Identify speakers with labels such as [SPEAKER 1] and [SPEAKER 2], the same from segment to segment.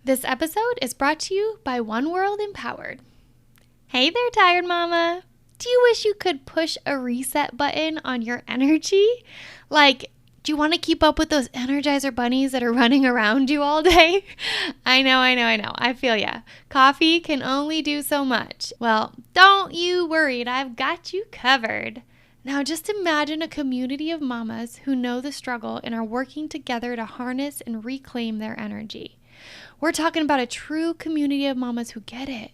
[SPEAKER 1] This episode is brought to you by One World Empowered. Hey there, tired mama. Do you wish you could push a reset button on your energy? Like, do you want to keep up with those Energizer bunnies that are running around you all day? I know. I feel ya. Coffee can only do so much. Well, don't you worry. I've got you covered. Now, just imagine a community of mamas who know the struggle and are working together to harness and reclaim their energy. We're talking about a true community of mamas who get it.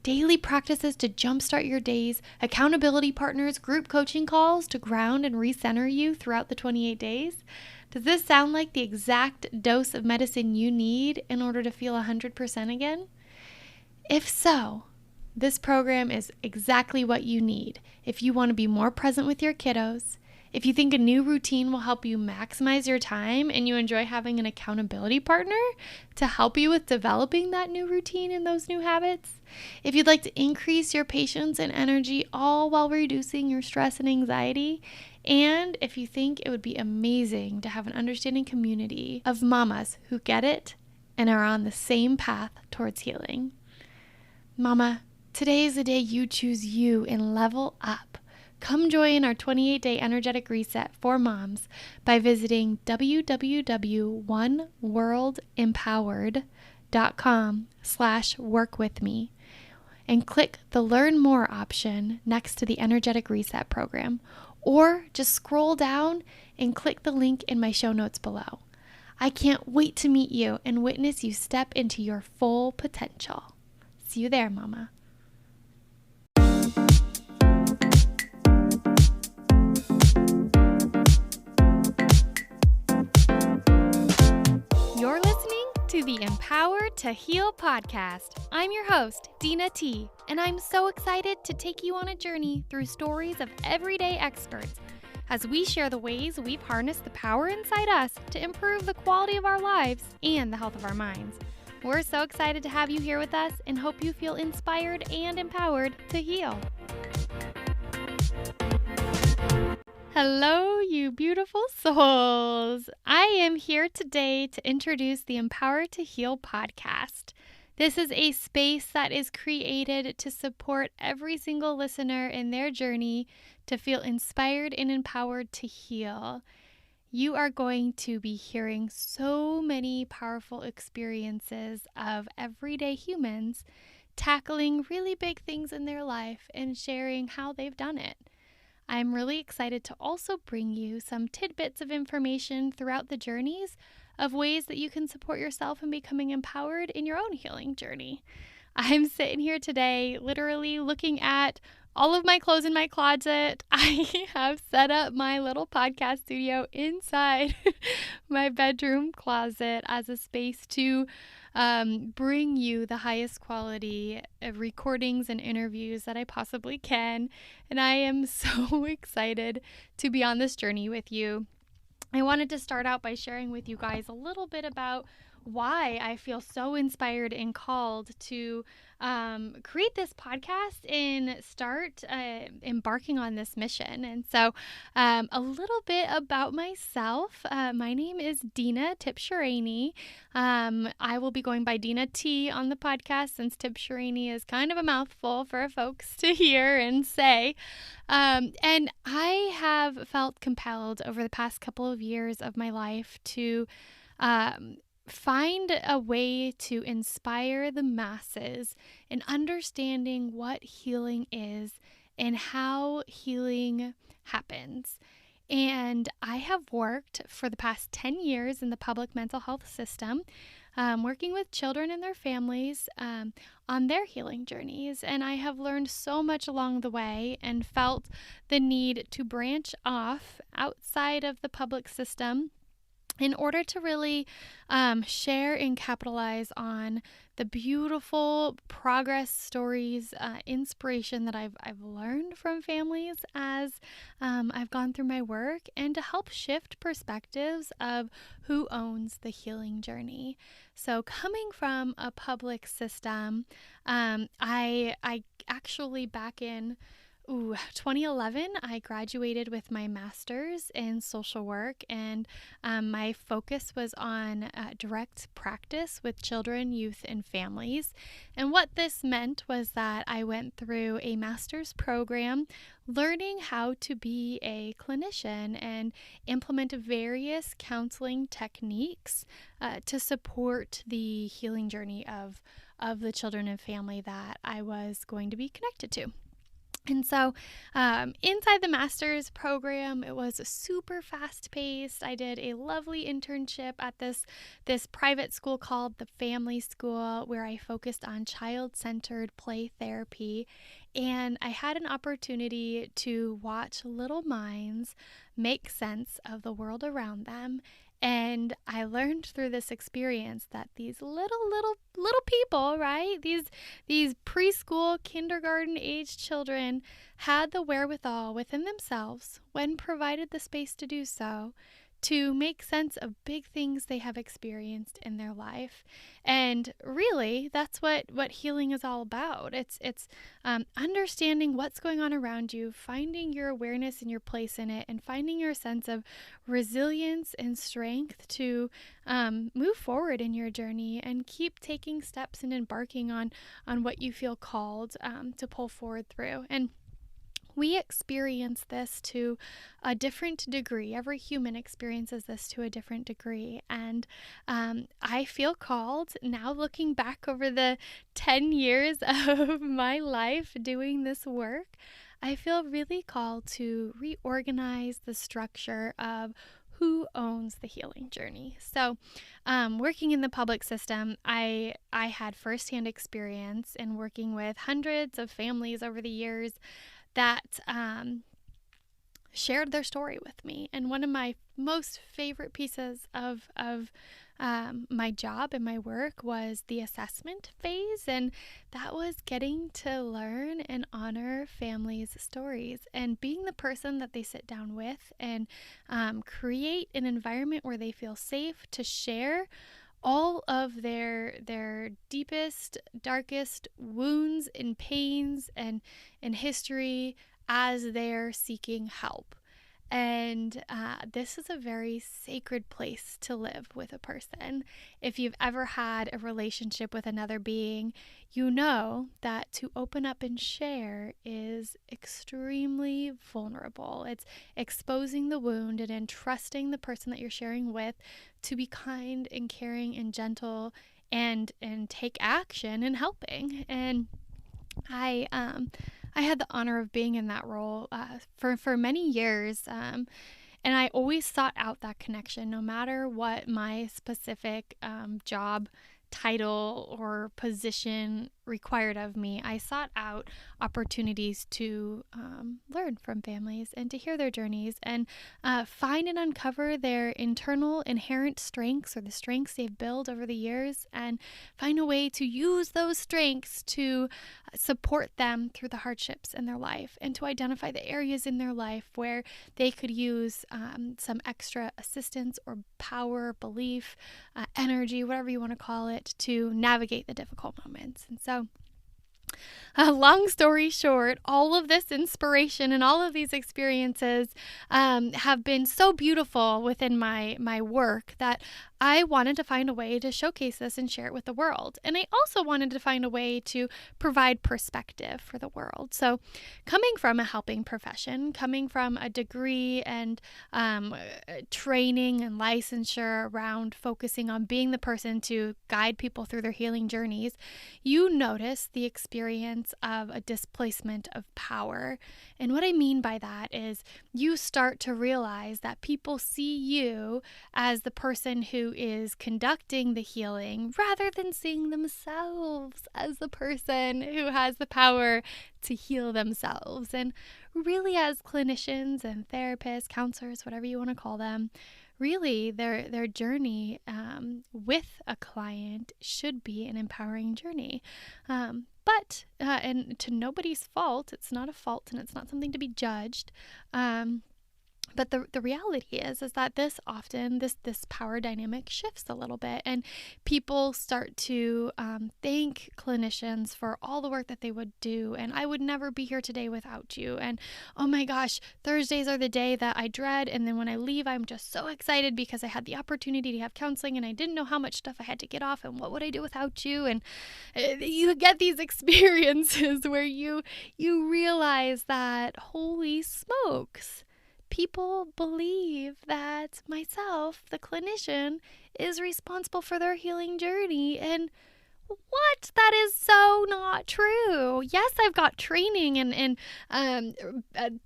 [SPEAKER 1] Daily practices to jumpstart your days, accountability partners, group coaching calls to ground and recenter you throughout the 28 days. Does this sound like the exact dose of medicine you need in order to feel 100% again? If so, this program is exactly what you need if you want to be more present with your kiddos, if you think a new routine will help you maximize your time and you enjoy having an accountability partner to help you with developing that new routine and those new habits, if you'd like to increase your patience and energy all while reducing your stress and anxiety, and if you think it would be amazing to have an understanding community of mamas who get it and are on the same path towards healing. Mama, today is the day you choose you and level up. Come join our 28-day energetic reset for moms by visiting www.oneworldempowered.com/workwithme and click the Learn More option next to the Energetic Reset program, or just scroll down and click the link in my show notes below. I can't wait to meet you and witness you step into your full potential. See you there, Mama. You're listening to the Empowered to Heal podcast. I'm your host, Dena T, and I'm so excited to take you on a journey through stories of everyday experts as we share the ways we've harnessed the power inside us to improve the quality of our lives and the health of our minds. We're so excited to have you here with us and hope you feel inspired and empowered to heal. Hello, you beautiful souls. I am here today to introduce the Empowered to Heal podcast. This is a space that is created to support every single listener in their journey to feel inspired and empowered to heal. You are going to be hearing so many powerful experiences of everyday humans tackling really big things in their life and sharing how they've done it. I'm really excited to also bring you some tidbits of information throughout the journeys of ways that you can support yourself in becoming empowered in your own healing journey. I'm sitting here today literally looking at all of my clothes in my closet. I have set up my little podcast studio inside my bedroom closet as a space to bring you the highest quality of recordings and interviews that I possibly can. And I am so excited to be on this journey with you. I wanted to start out by sharing with you guys a little bit about why I feel so inspired and called to create this podcast and start embarking on this mission. And so a little bit about myself. My name is Dena T. I will be going by Dena T on the podcast since T is kind of a mouthful for folks to hear and say. And I have felt compelled over the past couple of years of my life to find a way to inspire the masses in understanding what healing is and how healing happens. And I have worked for the past 10 years in the public mental health system, working with children and their families on their healing journeys. And I have learned so much along the way and felt the need to branch off outside of the public system in order to really share and capitalize on the beautiful progress stories, inspiration that I've learned from families as I've gone through my work, and to help shift perspectives of who owns the healing journey. So coming from a public system, I actually back in 2011, I graduated with my master's in social work, and my focus was on direct practice with children, youth, and families. And what this meant was that I went through a master's program learning how to be a clinician and implement various counseling techniques to support the healing journey of the children and family that I was going to be connected to. And so inside the master's program, it was super fast paced. I did a lovely internship at this private school called the Family School, where I focused on child-centered play therapy. And I had an opportunity to watch little minds make sense of the world around them. And I learned through this experience that these little people, right? These preschool, kindergarten age children had the wherewithal within themselves, when provided the space to do so, to make sense of big things they have experienced in their life. And really, that's what healing is all about. It's understanding what's going on around you, finding your awareness and your place in it, and finding your sense of resilience and strength to move forward in your journey and keep taking steps and embarking on what you feel called to pull forward through. And we experience this to a different degree. Every human experiences this to a different degree. And I feel called, now looking back over the 10 years of my life doing this work, I feel really called to reorganize the structure of who owns the healing journey. So working in the public system, I had firsthand experience in working with hundreds of families over the years that shared their story with me. And one of my most favorite pieces of my job and my work was the assessment phase. And that was getting to learn and honor families' stories and being the person that they sit down with and create an environment where they feel safe to share all of their deepest, darkest wounds and pains and history as they're seeking help. And this is a very sacred place to live with a person. If you've ever had a relationship with another being, you know that to open up and share is extremely vulnerable. It's exposing the wound and entrusting the person that you're sharing with to be kind and caring and gentle and take action in helping. And I had the honor of being in that role for many years, and I always sought out that connection, no matter what my specific job title or position required of me. I sought out opportunities to learn from families and to hear their journeys and find and uncover their internal inherent strengths or the strengths they've built over the years, and find a way to use those strengths to support them through the hardships in their life, and to identify the areas in their life where they could use some extra assistance or power, belief, energy, whatever you want to call it, to navigate the difficult moments. And so long story short, all of this inspiration and all of these experiences have been so beautiful within my work that I wanted to find a way to showcase this and share it with the world. And I also wanted to find a way to provide perspective for the world. So coming from a helping profession, coming from a degree and training and licensure around focusing on being the person to guide people through their healing journeys, you notice the experience of a displacement of power. And what I mean by that is you start to realize that people see you as the person who is conducting the healing rather than seeing themselves as the person who has the power to heal themselves. And really, as clinicians and therapists, counselors, whatever you want to call them, really their journey with a client should be an empowering journey. But and to nobody's fault, it's not a fault and it's not something to be judged. But the reality is that this power dynamic shifts a little bit, and people start to thank clinicians for all the work that they would do. And I would never be here today without you. And oh my gosh, Thursdays are the day that I dread. And then when I leave, I'm just so excited because I had the opportunity to have counseling, and I didn't know how much stuff I had to get off, and what would I do without you? And you get these experiences where you realize that, holy smokes, people believe that myself, the clinician, is responsible for their healing journey. And what? That is so not true. Yes, I've got training and a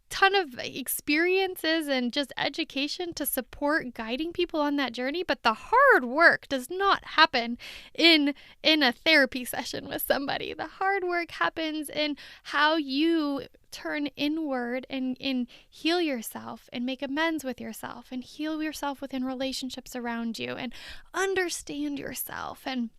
[SPEAKER 1] ton of experiences and just education to support guiding people on that journey. But the hard work does not happen in a therapy session with somebody. The hard work happens in how you turn inward and heal yourself and make amends with yourself and heal yourself within relationships around you and understand yourself. And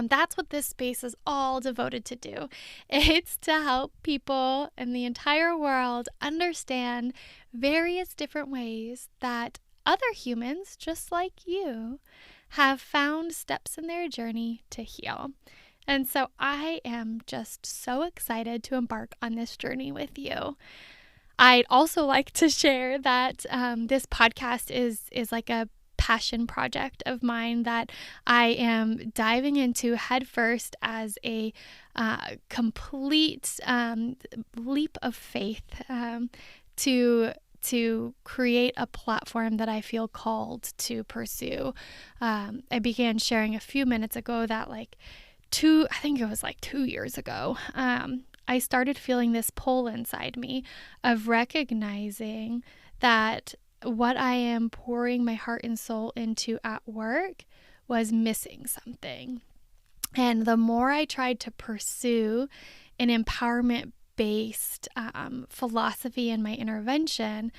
[SPEAKER 1] that's what this space is all devoted to do. It's to help people in the entire world understand various different ways that other humans, just like you, have found steps in their journey to heal. And so I am just so excited to embark on this journey with you. I'd also like to share that this podcast is like a passion project of mine that I am diving into headfirst as a complete leap of faith to create a platform that I feel called to pursue. I began sharing a few minutes ago that I think it was 2 years ago, I started feeling this pull inside me of recognizing that what I am pouring my heart and soul into at work was missing something. And the more I tried to pursue an empowerment-based philosophy in my intervention,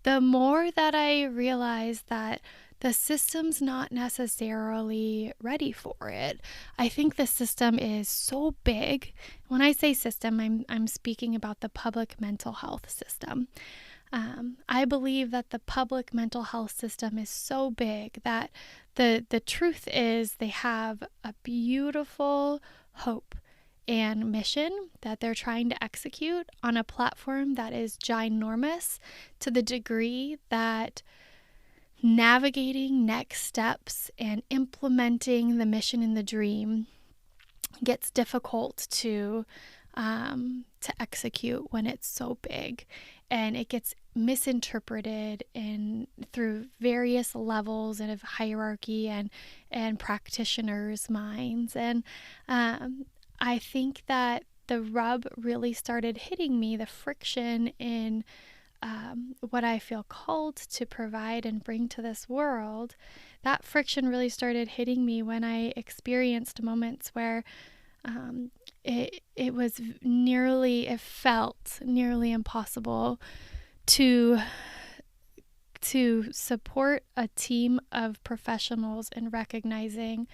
[SPEAKER 1] the more that I realized that the system's not necessarily ready for it. I think the system is so big. When I say system, I'm speaking about the public mental health system. I believe that the public mental health system is so big that the truth is they have a beautiful hope and mission that they're trying to execute on a platform that is ginormous, to the degree that navigating next steps and implementing the mission and the dream gets difficult to execute when it's so big, and it gets misinterpreted through various levels of hierarchy and practitioners' minds. And I think that the rub really started hitting me, the friction in what I feel called to provide and bring to this world. That friction really started hitting me when I experienced moments where it felt nearly impossible to support a team of professionals in recognizing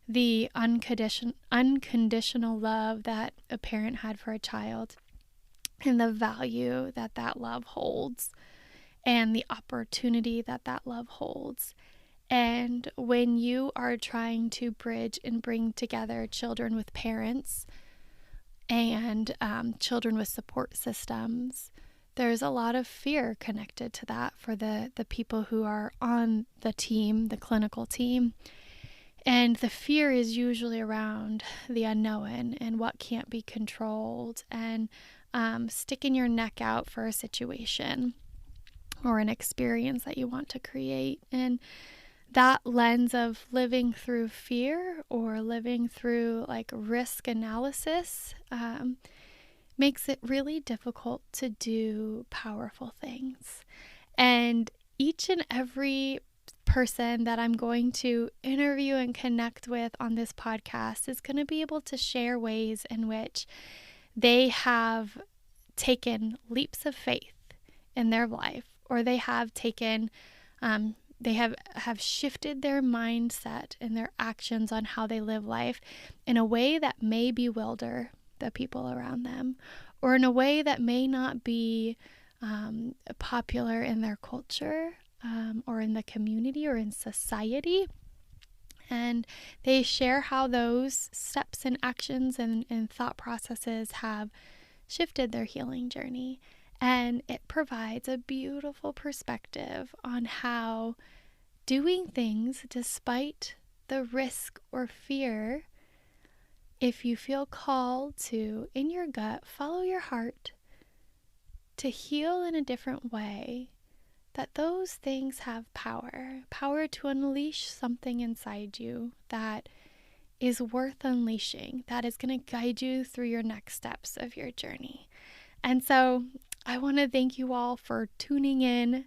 [SPEAKER 1] the unconditional love that a parent had for a child, and the value that love holds, and the opportunity that love holds. And when you are trying to bridge and bring together children with parents and children with support systems, there's a lot of fear connected to that for the people who are on the team, the clinical team. And the fear is usually around the unknown and what can't be controlled, and sticking your neck out for a situation or an experience that you want to create. And that lens of living through fear or living through risk analysis makes it really difficult to do powerful things. And each and every person that I'm going to interview and connect with on this podcast is going to be able to share ways in which they have taken leaps of faith in their life, or they have taken they have shifted their mindset and their actions on how they live life in a way that may bewilder the people around them, or in a way that may not be popular in their culture or in the community or in society. And they share how those steps and actions and thought processes have shifted their healing journey. And it provides a beautiful perspective on how doing things despite the risk or fear, if you feel called to, in your gut, follow your heart to heal in a different way, that those things have power to unleash something inside you that is worth unleashing, that is going to guide you through your next steps of your journey. And so I want to thank you all for tuning in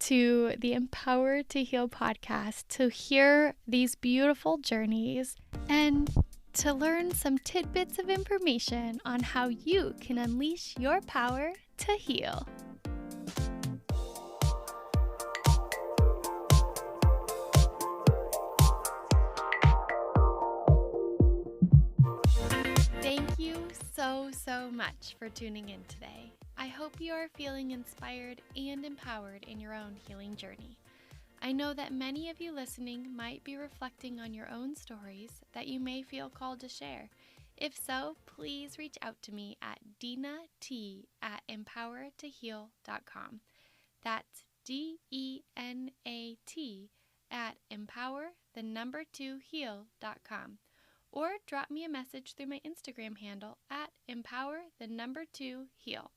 [SPEAKER 1] to the Empower to Heal podcast to hear these beautiful journeys and to learn some tidbits of information on how you can unleash your power to heal. Thank you so much for tuning in today. I hope you are feeling inspired and empowered in your own healing journey. I know that many of you listening might be reflecting on your own stories that you may feel called to share. If so, please reach out to me at Dena T at empowertoheal.com. That's DENAT at empower2heal.com. Or drop me a message through my Instagram handle at empower2heal.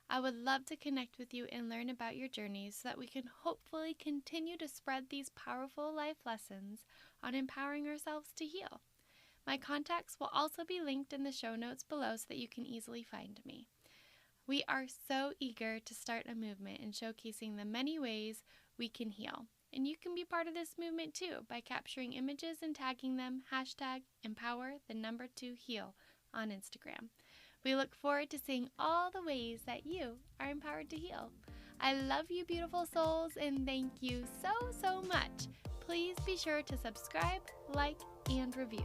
[SPEAKER 1] I would love to connect with you and learn about your journeys so that we can hopefully continue to spread these powerful life lessons on empowering ourselves to heal. My contacts will also be linked in the show notes below so that you can easily find me. We are so eager to start a movement in showcasing the many ways we can heal. And you can be part of this movement too by capturing images and tagging them #empower2heal on Instagram. We look forward to seeing all the ways that you are empowered to heal. I love you, beautiful souls, and thank you so much. Please be sure to subscribe, like, and review.